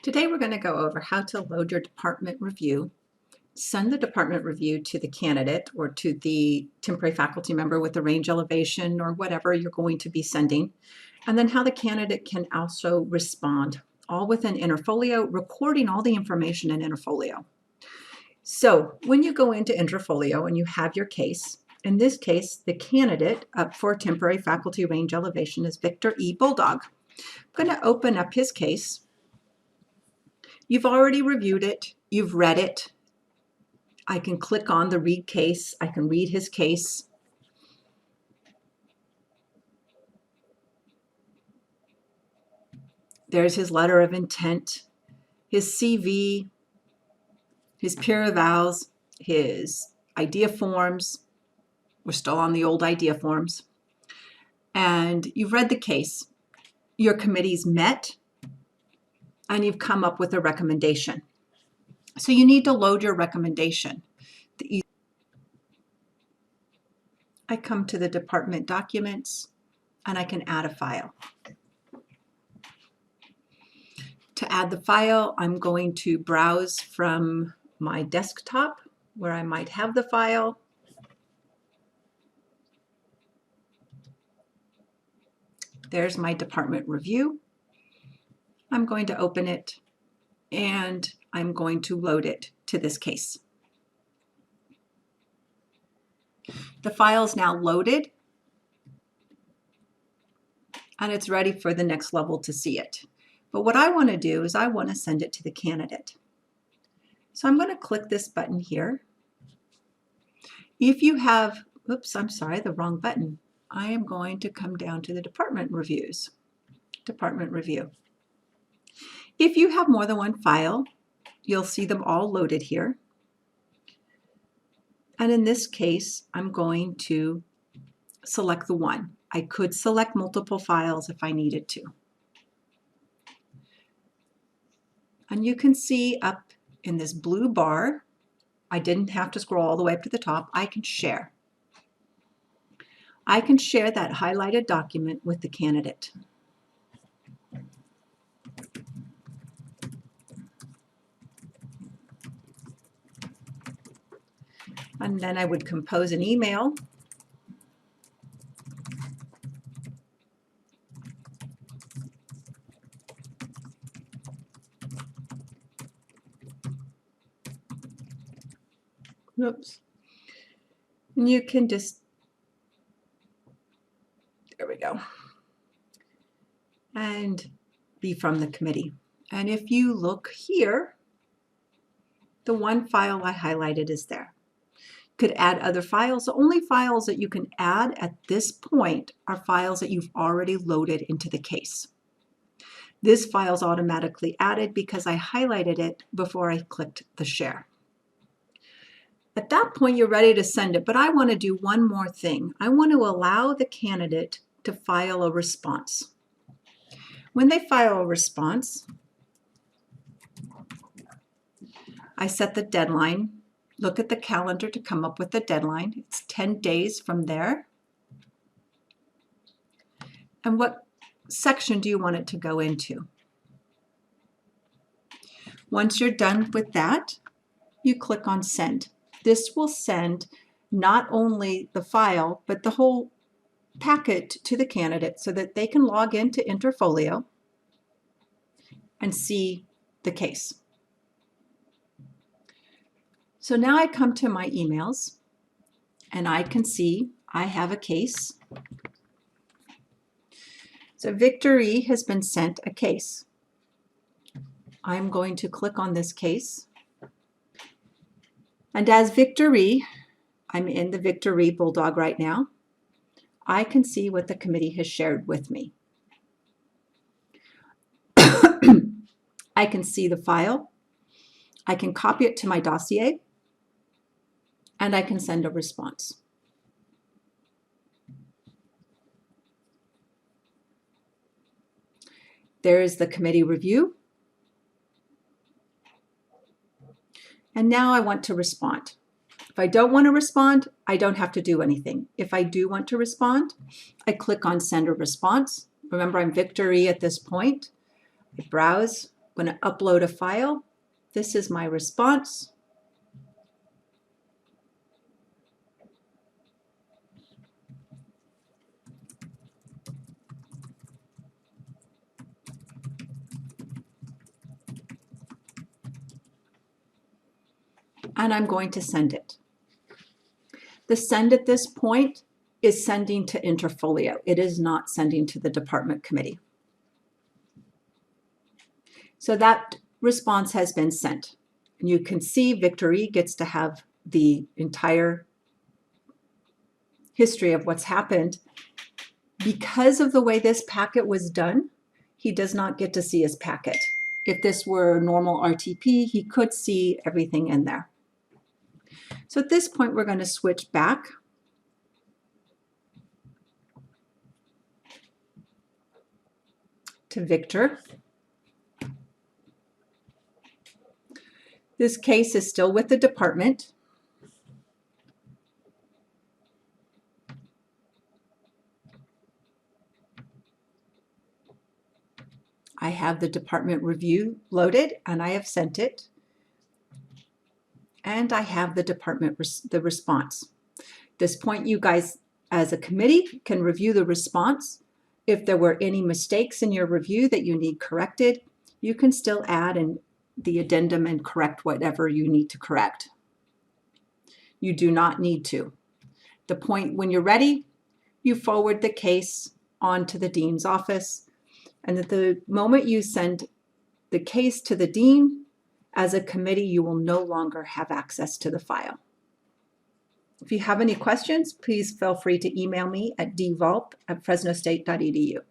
Today we're going to go over how to load your department review, send the department review to the candidate or to the temporary faculty member with the range elevation or whatever you're going to be sending, and then how the candidate can also respond, all within Interfolio, recording all the information in Interfolio. So when you go into Interfolio and you have your case, in this case, the candidate up for temporary faculty range elevation is Victor E. Bulldog. I'm going to open up his case. You've already reviewed it. You've read it. I can click on the read case. I can read his case. There's his letter of intent, his CV, his peer evals, his idea forms. We're still on the old idea forms. And you've read the case. Your committee's met, and you've come up with a recommendation. So you need to load your recommendation. I come to the department documents, and I can add a file. To add the file, I'm going to browse from my desktop where I might have the file. There's my department review. I'm going to open it and I'm going to load it to this case. The file is now loaded and it's ready for the next level to see it. But what I want to do is I want to send it to the candidate. So I'm going to click this button here. If you have, oops, I'm sorry, the wrong button. I am going to come down to the department reviews, department review. If you have more than one file, you'll see them all loaded here. And in this case, I'm going to select the one. I could select multiple files if I needed to. And you can see up in this blue bar, I didn't have to scroll all the way up to the top, I can share. I can share that highlighted document with the candidate. And then I would compose an email. Oops. And you can just, there we go, and be from the committee. And if you look here, the one file I highlighted is there. You could add other files. The only files that you can add at this point are files that you've already loaded into the case. This file is automatically added because I highlighted it before I clicked the share. At that point, you're ready to send it, but I want to do one more thing. I want to allow the candidate to file a response. When they file a response, I set the deadline. Look at the calendar to come up with the deadline. It's 10 days from there. And what section do you want it to go into? Once you're done with that, you click on Send. This will send not only the file, but the whole packet to the candidate so that they can log into Interfolio and see the case. So now I come to my emails and I can see I have a case. So Victor E. has been sent a case. I'm going to click on this case. And as Victor E., I'm in the Victor E. Bulldog right now, I can see what the committee has shared with me. I can see the file, I can copy it to my dossier, and I can send a response. There is the committee review. And now I want to respond. If I don't want to respond, I don't have to do anything. If I do want to respond, I click on Send a Response. Remember, I'm Victor E. at this point. I browse I'm going to upload a file. This is my response. And I'm going to send it. The send at this point is sending to Interfolio. It is not sending to the department committee. So that response has been sent. And you can see Victor E gets to have the entire history of what's happened. Because of the way this packet was done, he does not get to see his packet. If this were normal RTP, he could see everything in there. So at this point, we're going to switch back to Victor. This case is still with the department. I have the department review loaded and I have sent it. And I have the department the response. At this point, you guys as a committee can review the response. If there were any mistakes in your review that you need corrected, you can still add in the addendum and correct whatever you need to correct. You do not need to. The point when you're ready, you forward the case on to the dean's office. And at the moment you send the case to the dean, as a committee, you will no longer have access to the file. If you have any questions, please feel free to email me at dvolp@fresnostate.edu.